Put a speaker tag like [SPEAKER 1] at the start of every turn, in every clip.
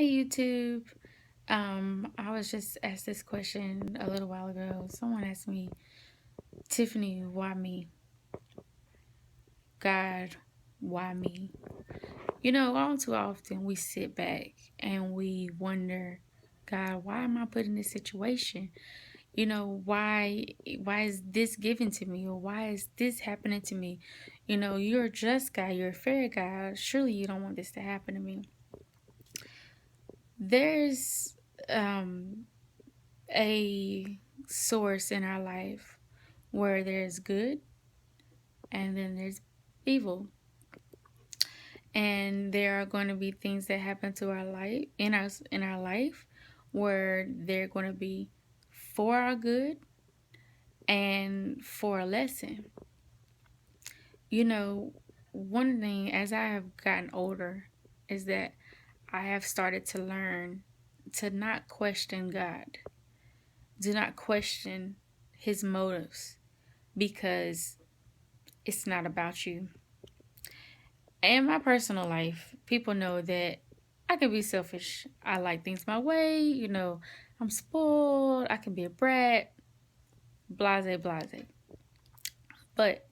[SPEAKER 1] Hey YouTube. I was just asked this question a little while ago. Someone asked me, Tiffany, why me? God, why me? All too often we sit back and we wonder, God, why am I put in this situation? Why is this given to me, or why is this happening to me? You're a just God, you're a fair God. Surely you don't want this to happen to me. There's um a source in our life where there's good and then there's evil. And there are going to be things that happen to our life in our life where they're going to be for our good and for a lesson. You know, one thing as I have gotten older is that I have started to learn to not question God. Do not question his motives because it's not about you. In my personal life, people know that I can be selfish. I like things my way, I'm spoiled, I can be a brat, blase, blase. But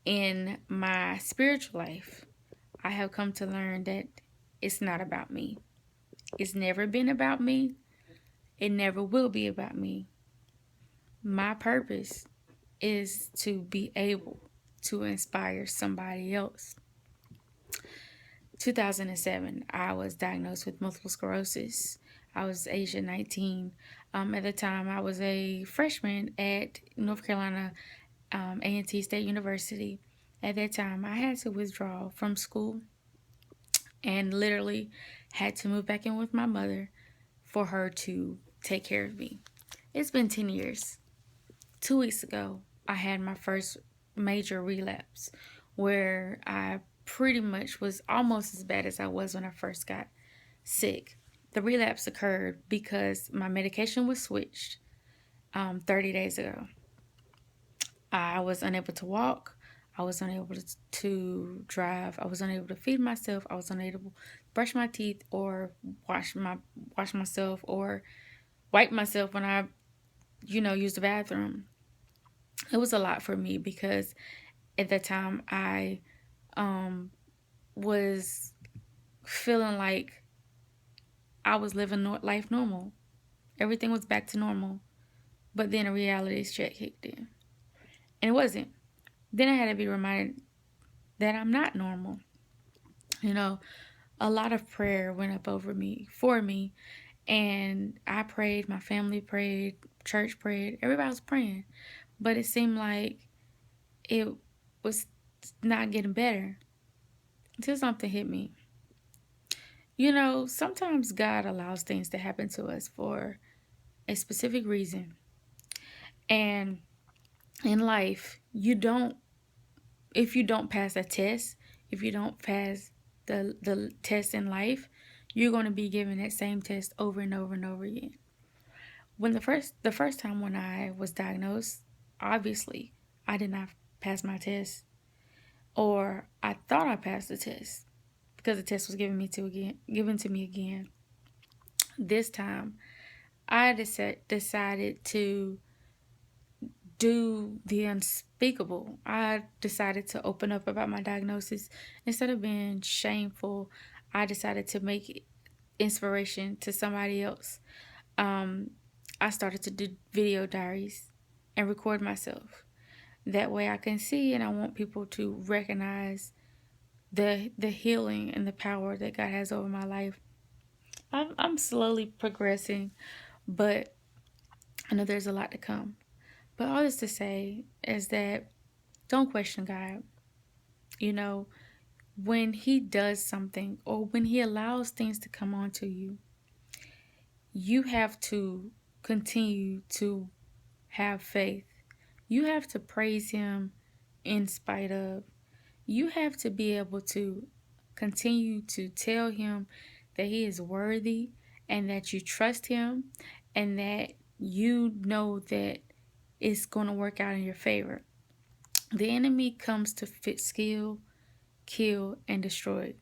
[SPEAKER 1] in my spiritual life, I have come to learn that it's not about me. It's never been about me. It never will be about me. My purpose is to be able to inspire somebody else. 2007, I was diagnosed with multiple sclerosis. I was age 19. At the time, I was a freshman at North Carolina A&T State University. At that time, I had to withdraw from school and literally had to move back in with my mother for her to take care of me. It's been 10 years. 2 weeks ago, I had my first major relapse where I pretty much was almost as bad as I was when I first got sick. The relapse occurred because my medication was switched 30 days ago. I was unable to walk. I was unable to drive. I was unable to feed myself. I was unable to brush my teeth or wash myself or wipe myself when I, use the bathroom. It was a lot for me because at that time I um, was feeling like I was living life normal. Everything was back to normal. But then a reality check kicked in. And it wasn't. Then I had to be reminded that I'm not normal. You know, a lot of prayer went up over me, for me. And I prayed, my family prayed, church prayed, everybody was praying. But it seemed like it was not getting better until something hit me. Sometimes God allows things to happen to us for a specific reason. And in life, if you don't pass a test, if you don't pass the test in life, you're going to be given that same test over and over and over again. When the first time when I was diagnosed, obviously I did not pass my test, or I thought I passed the test because the test was given to me again. This time, I decided to do the unspeakable. I decided to open up about my diagnosis. Instead of being shameful, I decided to make inspiration to somebody else. Um, I started to do video diaries and record myself. That way I can see, and I want people to recognize the healing and the power that God has over my life. I'm slowly progressing, but I know there's a lot to come. But all this to say is that don't question God. You know, when He does something or when He allows things to come onto you, you have to continue to have faith. You have to praise Him in spite of. You have to be able to continue to tell Him that He is worthy and that you trust Him and that you know that it's going to work out in your favor. The enemy comes to steal, kill, and destroy.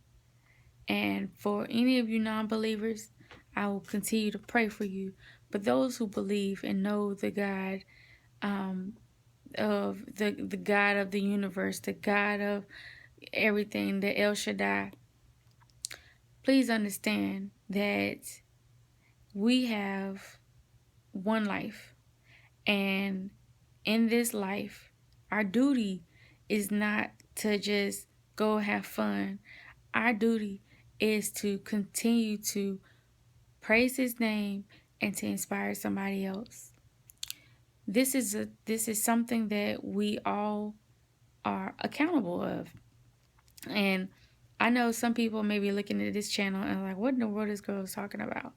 [SPEAKER 1] And for any of you non-believers, I will continue to pray for you. But those who believe and know the God of the God of the universe, the God of everything, the El Shaddai, please understand that we have one life. And in this life, our duty is not to just go have fun. Our duty is to continue to praise his name and to inspire somebody else. This is something that we all are accountable of. And I know some people may be looking at this channel and like, what in the world is this girl is talking about?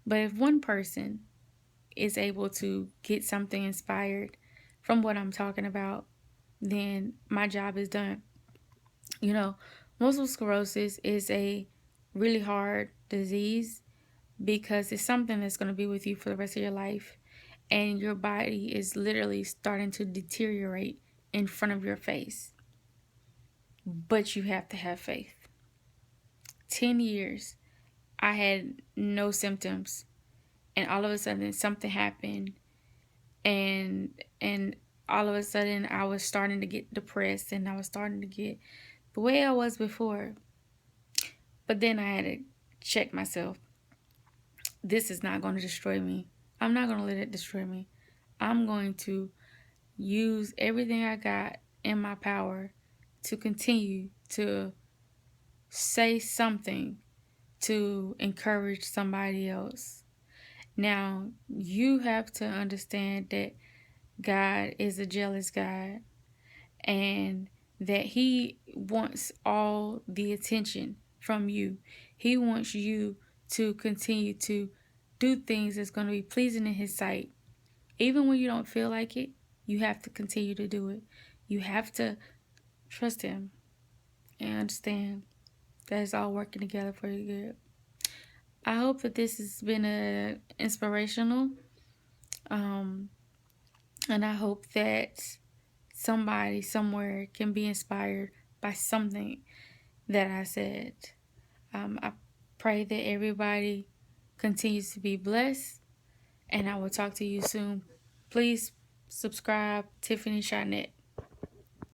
[SPEAKER 1] But if one person is able to get something inspired from what I'm talking about, then my job is done. You know, multiple sclerosis is a really hard disease because it's something that's going to be with you for the rest of your life. And your body is literally starting to deteriorate in front of your face. But you have to have faith. 10 years, I had no symptoms. And all of a sudden, something happened. And all of a sudden, I was starting to get depressed. And I was starting to get the way I was before. But then I had to check myself. This is not going to destroy me. I'm not going to let it destroy me. I'm going to use everything I got in my power to continue to say something to encourage somebody else. Now, you have to understand that God is a jealous God and that he wants all the attention from you. He wants you to continue to do things that's going to be pleasing in his sight. Even when you don't feel like it, you have to continue to do it. You have to trust him and understand that it's all working together for your good. I hope that this has been inspirational. And I hope that somebody somewhere can be inspired by something that I said. I pray that everybody continues to be blessed, and I will talk to you soon. Please subscribe, Tiffany Charnett.